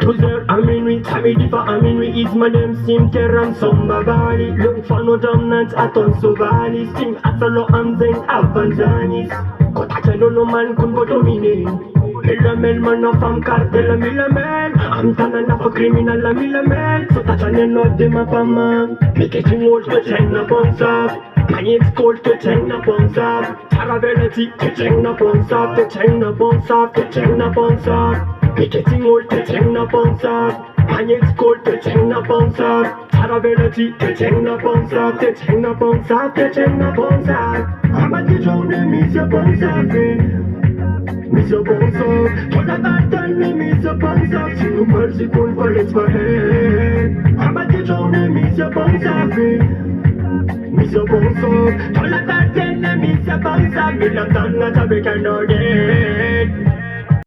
12h à minuit, samedi pas à minuit, is madame cimetière en somma valley. Lung fano dominant aton sovali, sting asalo amzen avanzanis. Kota no man kun bo domine. Milamel man of am cartel milamel. Am tanan of a criminal milamel. So tachan no de ma pama. Me getting old to ten na bonsa. My name's cold to ten na bonsa. Taravelati to ten na bonsa. To ten na bonsa. To ten na bonsa. Me getting old to ten na bonsa. My name's cold to ten na bonsa. Taravelati to ten na bonsa. To ten na bonsa. To ten na bonsa. I'm a DJ, miss your bonsa. Miss your bonsa. Told her that tell me miss your bonsa. See no mercy, cold bullets for head. I'm a DJ, miss your bonsa. Miss your bonsa. Told her that tell me miss your bonsa. Me not done, not a big and no day.